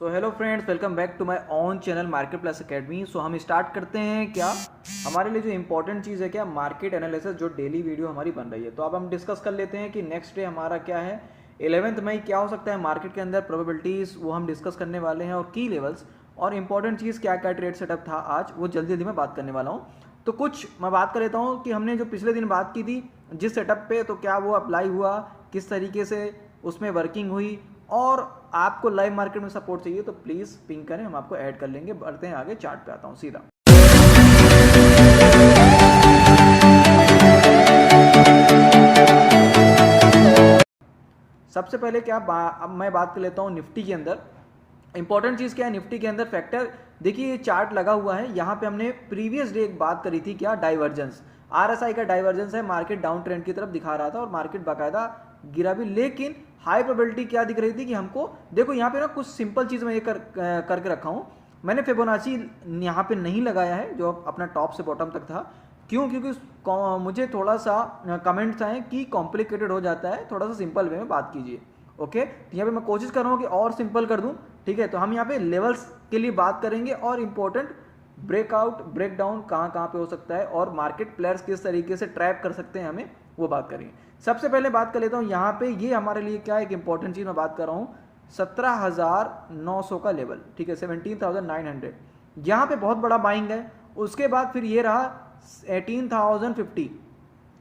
So hello friends, welcome back to my on channel market plus academy. सो हम start करते हैं क्या हमारे लिए जो इंपॉर्टेंट चीज़ है क्या मार्केट एनालिसिस, जो डेली वीडियो हमारी बन रही है। तो अब हम डिस्कस कर लेते हैं कि नेक्स्ट डे हमारा क्या है, 11 मई क्या हो सकता है मार्केट के अंदर, प्रोबेबिलिटीज़ वो हम डिस्कस करने वाले हैं और की लेवल्स और इंपॉर्टेंट चीज़ क्या क्या ट्रेड सेटअप था आज वो जल्दी जल्दी मैं बात करने वाला हूँ। तो कुछ मैं बात कर लेता हूँ कि हमने जो पिछले दिन बात की थी जिस सेटअप पे, तो क्या वो अप्लाई हुआ, किस तरीके से उसमें वर्किंग हुई, और आपको लाइव मार्केट में सपोर्ट चाहिए तो प्लीज पिंग करें, हम आपको ऐड कर लेंगे। बढ़ते हैं आगे, चार्ट पे आता हूं सीधा। सबसे पहले क्या अब मैं बात कर लेता हूं निफ्टी के अंदर। इंपॉर्टेंट चीज क्या है निफ्टी के अंदर, फैक्टर देखिए ये चार्ट लगा हुआ है, यहां पे हमने प्रीवियस डे एक बात करी थी क्या, डाइवर्जेंस, आरएसआई का डाइवर्जेंस है, मार्केट डाउन ट्रेंड की तरफ दिखा रहा था और मार्केट बाकायदा गिरा भी, लेकिन हाई प्रोबेबिलिटी क्या दिख रही थी कि हमको देखो यहाँ पे ना कुछ सिंपल चीज मैं ये करके रखा हूं। मैंने फिबोनाची यहाँ पे नहीं लगाया है जो अपना टॉप से बॉटम तक था। क्यों? क्योंकि मुझे थोड़ा सा कमेंट्स आए कि कॉम्प्लिकेटेड हो जाता है, थोड़ा सा सिंपल वे में बात कीजिए। ओके, तो यहाँ पे मैं कोशिश कर रहा हूँ कि और सिंपल कर दूँ। ठीक है, तो हम यहाँ पे लेवल्स के लिए बात करेंगे और इंपॉर्टेंट ब्रेकआउट ब्रेकडाउन कहाँ कहाँ पे हो सकता है और मार्केट प्लेयर्स किस तरीके से ट्रैप कर सकते हैं हमें, वो बात करेंगे। सबसे पहले बात कर लेता हूँ यहाँ पे, ये हमारे लिए क्या है, एक इंपॉर्टेंट चीज मैं बात कर रहा हूँ, 17,900 का लेवल। ठीक है, 17,900 यहाँ पे बहुत बड़ा बाइंग है। उसके बाद फिर ये रहा 18,050,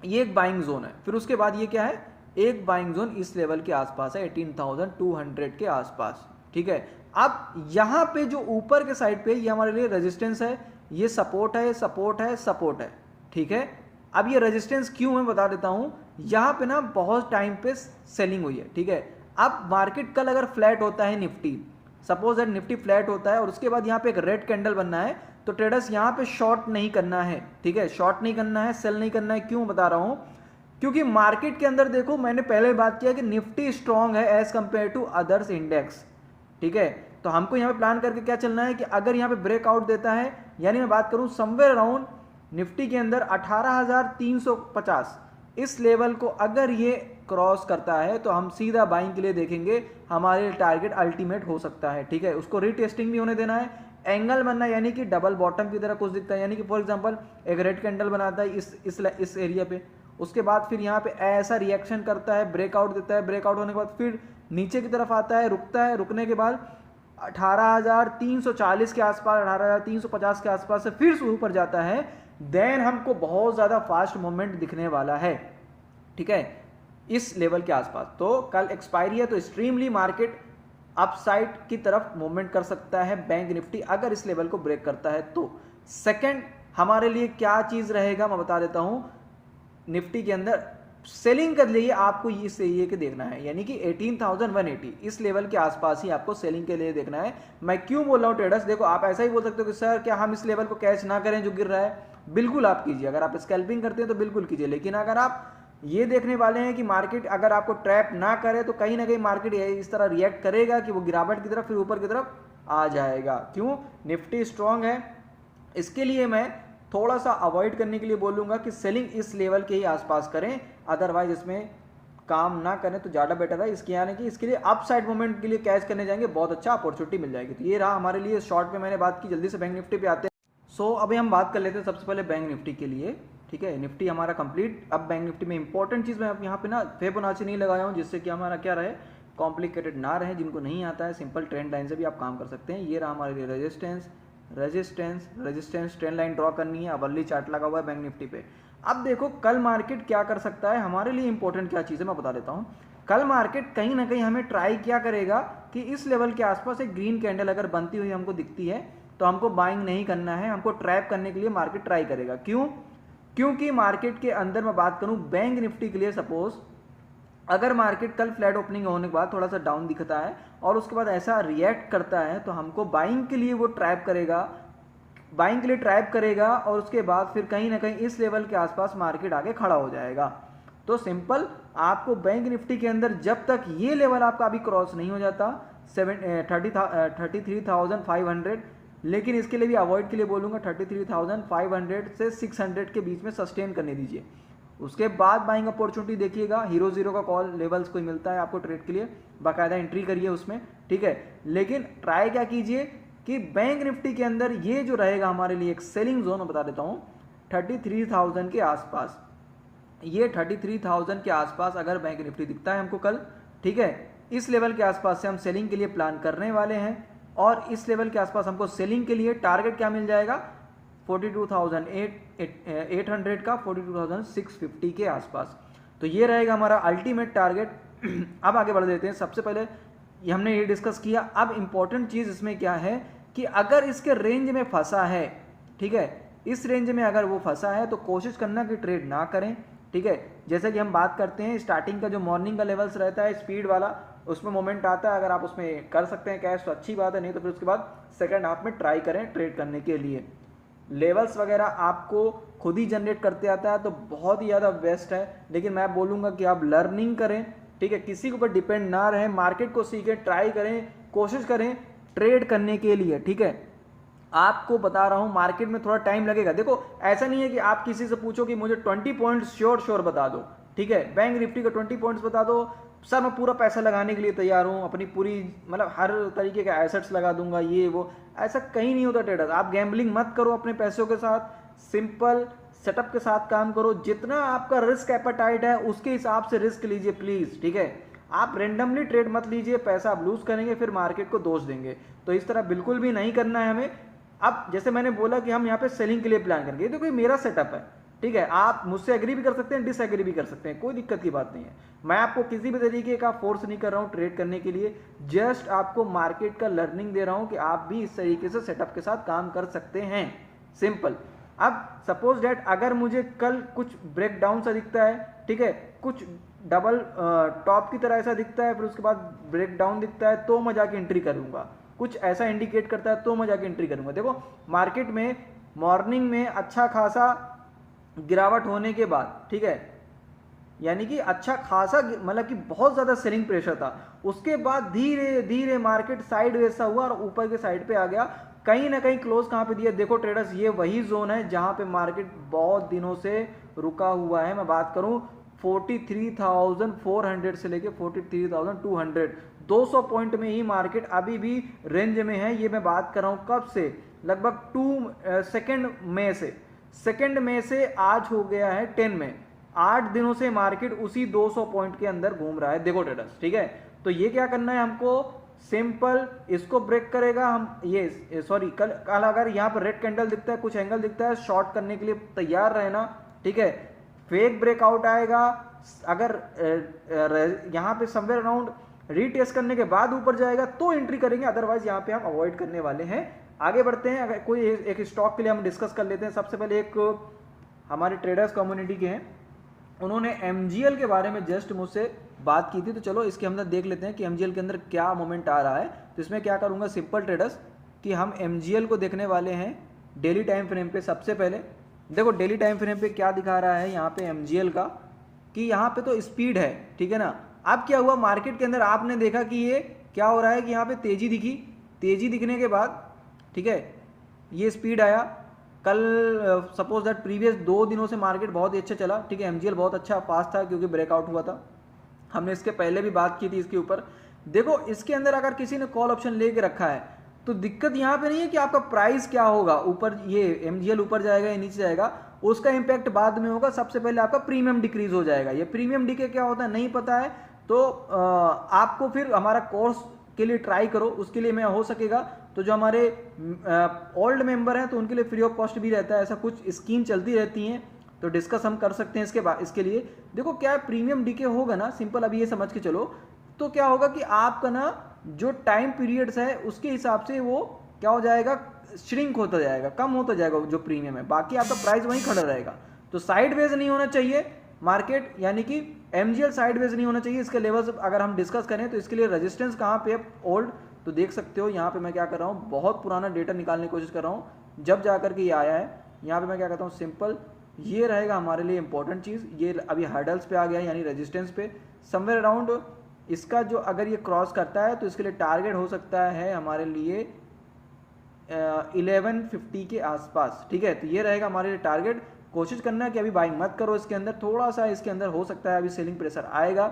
ये एक बाइंग जोन है। फिर उसके बाद ये क्या है, एक बाइंग जोन इस लेवल के आसपास है, 18,200 के आसपास। ठीक है, अब यहां पे जो ऊपर के साइड पे ये हमारे लिए रेजिस्टेंस है, ये सपोर्ट है, सपोर्ट है, सपोर्ट है। ठीक है, अब ये रेजिस्टेंस क्यों मैं बता देता हूं, यहां पे ना बहुत टाइम पे सेलिंग हुई है। ठीक है, अब मार्केट कल अगर फ्लैट होता है Nifty, suppose that Nifty flat होता है और उसके बाद यहां पे एक रेड कैंडल बनना है, तो ट्रेडर्स यहां पे शॉर्ट नहीं करना है। ठीक है, शॉर्ट नहीं करना है, सेल नहीं करना है। क्यों बता रहा हूं, क्योंकि मार्केट के अंदर देखो मैंने पहले बात किया कि निफ्टी स्ट्रांग है as compare to others index. ठीक है, तो हमको यहाँ पे प्लान करके क्या चलना है कि अगर यहाँ पे ब्रेकआउट देता है, यानी मैं बात करूं समवेयर अराउंड निफ्टी के अंदर 18,350, इस लेवल को अगर ये क्रॉस करता है तो हम सीधा बाइंग के लिए देखेंगे, हमारे टारगेट अल्टीमेट हो सकता है। ठीक है, उसको रीटेस्टिंग भी होने देना है, एंगल बनना, यानी कि डबल बॉटम की तरह कुछ दिखता है, यानी कि फॉर एग्जांपल एक रेड कैंडल बनाता है इस एरिया पे, उसके बाद फिर यहाँ पे ऐसा रिएक्शन करता है, ब्रेकआउट देता है, ब्रेकआउट होने के बाद फिर नीचे की तरफ आता है, रुकता है, रुकने के बाद 18,340 के आसपास, 18,350 के आसपास से फिर ऊपर जाता है, देन हमको बहुत ज्यादा फास्ट मूवमेंट दिखने वाला है। ठीक है, इस लेवल के आसपास। तो कल एक्सपायरी है, तो एक्सट्रीमली मार्केट अपसाइड की तरफ मूवमेंट कर सकता है बैंक निफ्टी अगर इस लेवल को ब्रेक करता है तो। सेकंड हमारे लिए क्या चीज रहेगा मैं बता देता हूं, निफ्टी के अंदर सेलिंग कर लिए आपको इस एरिया के देखना है, यानी कि 18,180 इस लेवल के आसपास ही आपको सेलिंग के लिए देखना है। मैं क्यों बोल रहा हूं ट्रेडर्स, देखो आप ऐसा ही बोल सकते हो कि सर क्या हम इस लेवल को कैच ना करें जो गिर रहा है, बिल्कुल आप कीजिए। अगर आप स्कैल्पिंग करते हैं तो बिल्कुल कीजिए, लेकिन अगर आप ये देखने वाले हैं कि मार्केट अगर आपको ट्रैप ना करे तो कहीं ना कहीं मार्केट इस तरह रिएक्ट करेगा कि वो गिरावट की तरफ फिर ऊपर की तरफ आ जाएगा। क्यों? निफ्टी स्ट्रांग है, इसके लिए मैं थोड़ा सा अवॉइड करने के लिए बोलूंगा कि सेलिंग इस लेवल के ही आसपास करें, अदरवाइज इसमें काम ना करें तो ज़्यादा बेटर है। इसके यानी कि इसके लिए अप साइड मूवमेंट के लिए कैच करने जाएंगे, बहुत अच्छा अपॉर्चुनिटी मिल जाएगी। तो ये रहा हमारे लिए शॉर्ट पे मैंने बात की। जल्दी से बैंक निफ्टी पे आते हैं। सो अभी हम बात कर लेते हैं सबसे पहले बैंक निफ्टी के लिए। ठीक है, निफ्टी हमारा कंप्लीट। अब बैंक निफ्टी में इंपॉर्टेंट चीज़ मैं यहाँ पे ना फिबोनाची नहीं लगाया हूँ, जिससे कि हमारा क्या रहे, कॉम्प्लिकेटेड ना रहे। जिनको नहीं आता है सिंपल ट्रेंड लाइन से भी आप काम कर सकते हैं। ये रहा हमारे लिए resistance, resistance, resistance, trend line draw करनी है। अवर्ली चार्ट लगा हुआ है बैंक निफ्टी पे। अब देखो कल मार्केट क्या कर सकता है, हमारे लिए इंपॉर्टेंट क्या चीज़ है मैं बता देता हूँ। कल मार्केट कहीं ना कहीं हमें ट्राई क्या करेगा कि इस लेवल के आसपास एक ग्रीन कैंडल अगर बनती हुई हमको दिखती है तो हमको बाइंग नहीं करना है, हमको ट्रैप करने के लिए मार्केट ट्राई करेगा। क्यों? क्योंकि मार्केट के अंदर मैं बात करूं बैंक निफ्टी के लिए, सपोज अगर मार्केट कल फ्लैट ओपनिंग होने के बाद थोड़ा सा डाउन दिखता है और उसके बाद ऐसा रिएक्ट करता है तो हमको बाइंग के लिए वो ट्रैप करेगा, बाइंग के लिए ट्रैप करेगा और उसके बाद फिर कहीं ना कहीं इस लेवल के आसपास मार्केट आगे खड़ा हो जाएगा। तो सिंपल आपको बैंक निफ्टी के अंदर जब तक ये लेवल आपका अभी क्रॉस नहीं हो जाता 33,500, लेकिन इसके लिए भी अवॉइड के लिए बोलूंगा 33,500 से 600 के बीच में सस्टेन करने दीजिए। उसके बाद बाइंग अपॉर्चुनिटी देखिएगा, हीरो जीरो का कॉल लेवल्स कोई मिलता है आपको ट्रेड के लिए, बाकायदा एंट्री करिए उसमें, ठीक है। लेकिन ट्राई क्या कीजिए कि बैंक निफ्टी के अंदर ये जो रहेगा हमारे लिए एक सेलिंग जोन, मैं बता देता हूँ 33,000 के आसपास, ये 33,000 के आसपास अगर बैंक निफ्टी दिखता है हमको कल, ठीक है, इस लेवल के आसपास से हम सेलिंग के लिए प्लान करने वाले हैं। और इस लेवल के आसपास हमको सेलिंग के लिए टारगेट क्या मिल जाएगा, 42,800 का 42,650 के आसपास। तो ये रहेगा हमारा अल्टीमेट टारगेट। अब आगे बढ़ देते हैं। सबसे पहले हमने ये डिस्कस किया, अब इंपॉर्टेंट चीज इसमें क्या है कि अगर इसके रेंज में फंसा है, ठीक है, इस रेंज में अगर वो फंसा है तो कोशिश करना कि ट्रेड ना करें, ठीक है। जैसे कि हम बात करते हैं स्टार्टिंग का जो मॉर्निंग का लेवल्स रहता है स्पीड वाला, उसमें मोमेंट आता है, अगर आप उसमें कर सकते हैं कैश तो अच्छी बात है, नहीं तो फिर उसके बाद सेकंड हाफ में ट्राई करें ट्रेड करने के लिए। लेवल्स वगैरह आपको खुद ही जनरेट करते आता है तो बहुत ही ज़्यादा बेस्ट है, लेकिन मैं बोलूँगा कि आप लर्निंग करें, ठीक है, किसी के ऊपर डिपेंड ना रहें, मार्केट को सीखें, ट्राई करें, कोशिश करें ट्रेड करने के लिए, ठीक है। आपको बता रहा हूं मार्केट में थोड़ा टाइम लगेगा। देखो ऐसा नहीं है कि आप किसी से पूछो कि मुझे 20 पॉइंट्स श्योर बता दो, ठीक है, बैंक निफ्टी का 20 पॉइंट्स बता दो, सर मैं पूरा पैसा लगाने के लिए तैयार हूं, अपनी पूरी मतलब हर तरीके के एसेट्स लगा दूंगा, ये वो, ऐसा कहीं नहीं होता ट्रेडर। आप गैम्बलिंग मत करो अपने पैसों के साथ, सिंपल सेटअप के साथ काम करो, जितना आपका रिस्क एपेटाइट है उसके हिसाब से रिस्क लीजिए प्लीज, ठीक है। आप रेंडमली ट्रेड मत लीजिए, पैसा आप लूज करेंगे फिर मार्केट को दोष देंगे, तो इस तरह बिल्कुल भी नहीं करना है हमें। अब जैसे मैंने बोला कि हम यहाँ पे सेलिंग के लिए प्लान करेंगे, ये तो कोई मेरा सेटअप है, ठीक है, आप मुझसे एग्री भी कर सकते हैं, डिसएग्री भी कर सकते हैं, कोई दिक्कत की बात नहीं है। मैं आपको किसी भी तरीके का फोर्स नहीं कर रहा हूँ ट्रेड करने के लिए, जस्ट आपको मार्केट का लर्निंग दे रहा हूँ कि आप भी इस तरीके से सेटअप के साथ काम कर सकते हैं, सिंपल। अब सपोज डेट अगर मुझे कल कुछ ब्रेक डाउन सा दिखता है, ठीक है, कुछ डबल टॉप की तरह ऐसा दिखता है, फिर उसके बाद ब्रेक डाउन दिखता है, तो मैं जाके एंट्री करूंगा, कुछ ऐसा इंडिकेट करता है तो मैं जाके एंट्री करूंगा। देखो मार्केट में मॉर्निंग में अच्छा खासा गिरावट होने के बाद, ठीक है, यानी कि अच्छा खासा मतलब कि बहुत ज्यादा सेलिंग प्रेशर था, उसके बाद धीरे धीरे मार्केट साइड वैसा हुआ और ऊपर के साइड पे आ गया, कहीं ना कहीं क्लोज कहां पे दिया, देखो ट्रेडर्स ये वही जोन है जहां पे मार्केट बहुत दिनों से रुका हुआ है। मैं बात करूं 43,400 से लेके 43,200, 200 पॉइंट में ही मार्केट अभी भी रेंज में है। ये मैं बात कर रहा हूं कब से, लगभग सेकेंड में से आज हो गया है 10 में, 8 दिनों से मार्केट उसी 200 पॉइंट के अंदर घूम रहा है, देखो ट्रेडर्स, ठीक है। तो ये क्या करना है हमको, सिंपल इसको ब्रेक करेगा हम, ये सॉरी कल अगर यहाँ पर रेड कैंडल दिखता है, कुछ एंगल दिखता है, शॉर्ट करने के लिए तैयार रहना, ठीक है। फेक ब्रेकआउट आएगा, अगर यहाँ पे समवेयर अराउंड रीटेस्ट करने के बाद ऊपर जाएगा तो एंट्री करेंगे, अदरवाइज यहाँ पे हम अवॉइड करने वाले हैं। आगे बढ़ते हैं, अगर कोई एक स्टॉक के लिए हम डिस्कस कर लेते हैं। सबसे पहले एक हमारे ट्रेडर्स कम्युनिटी के हैं, उन्होंने एमजीएल के बारे में जस्ट मुझसे बात की थी, तो चलो इसके अंदर देख लेते हैं कि एमजीएल के अंदर क्या मोमेंट आ रहा है। तो इसमें क्या करूंगा सिंपल ट्रेडर्स कि हम एमजीएल को देखने वाले हैं डेली टाइम फ्रेम पे। सबसे पहले देखो डेली टाइम फ्रेम पे क्या दिखा रहा है यहाँ पे एमजीएल का, कि यहाँ पे तो स्पीड है, ठीक है ना। अब क्या हुआ मार्केट के अंदर, आपने देखा कि ये क्या हो रहा है कि यहाँ पे तेजी दिखी, तेजी दिखने के बाद, ठीक है, ये स्पीड आया। कल सपोज दैट प्रीवियस 2 दिनों से मार्केट बहुत ही अच्छा चला, ठीक है, एमजीएल बहुत अच्छा फास्ट था क्योंकि ब्रेकआउट हुआ था, हमने इसके पहले भी बात की थी इसके ऊपर। देखो इसके अंदर अगर किसी ने कॉल ऑप्शन लेके रखा है तो दिक्कत यहाँ पे नहीं है कि आपका प्राइस क्या होगा, ऊपर ये एमजीएल ऊपर जाएगा या नीचे जाएगा, उसका इंपैक्ट बाद में होगा। सबसे पहले आपका प्रीमियम डिक्रीज हो जाएगा। ये प्रीमियम डीके क्या होता है नहीं पता है तो आपको फिर हमारा कोर्स के लिए ट्राई करो, उसके लिए मैं हो सकेगा तो जो हमारे ओल्ड मेंबर हैं तो उनके लिए फ्री ऑफ कॉस्ट भी रहता है, ऐसा कुछ स्कीम चलती रहती हैं, तो डिस्कस हम कर सकते हैं इसके लिए। देखो क्या प्रीमियम डीके होगा ना, सिंपल अभी ये समझ के चलो, तो क्या होगा कि आपका ना जो टाइम पीरियड्स है उसके हिसाब से वो क्या हो जाएगा, श्रिंक होता जाएगा, कम होता जाएगा जो प्रीमियम है, बाकी आपका प्राइस वहीं खड़ा रहेगा। तो साइडवेज नहीं होना चाहिए मार्केट, यानी कि एमजीएल साइडवेज नहीं होना चाहिए। इसके लेवल्स अगर हम डिस्कस करें तो इसके लिए रेजिस्टेंस कहाँ पे है ओल्ड, तो देख सकते हो यहाँ पे मैं क्या कर रहा हूँ, बहुत पुराना डेटा निकालने की कोशिश कर रहा हूँ जब जाकर के ये आया है। यहाँ पे मैं क्या करता हूँ सिंपल, ये रहेगा हमारे लिए इंपॉर्टेंट चीज़, ये अभी हर्डल्स पे आ गया यानी रेजिस्टेंस पे, समवेयर अराउंड इसका जो अगर ये क्रॉस करता है तो इसके लिए टारगेट हो सकता है हमारे लिए 1150 के आसपास, ठीक है। तो ये रहेगा हमारे लिए टारगेट, कोशिश करना है कि अभी बाइंग मत करो इसके अंदर, थोड़ा सा इसके अंदर हो सकता है अभी सेलिंग प्रेशर आएगा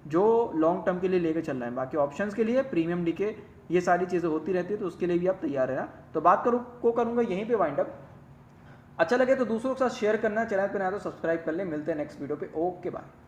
जो लॉन्ग टर्म के लिए लेकर चल रहे हैं। बाकी ऑप्शंस के लिए प्रीमियम डीके ये सारी चीज़ें होती रहती है, तो उसके लिए भी आप तैयार रहना। तो बात करूँगा यहीं पे वाइंड अप। अच्छा लगे तो दूसरों के साथ शेयर करना, चैनल पर नया तो सब्सक्राइब कर ले। मिलते हैं नेक्स्ट वीडियो पे, ओके बाय।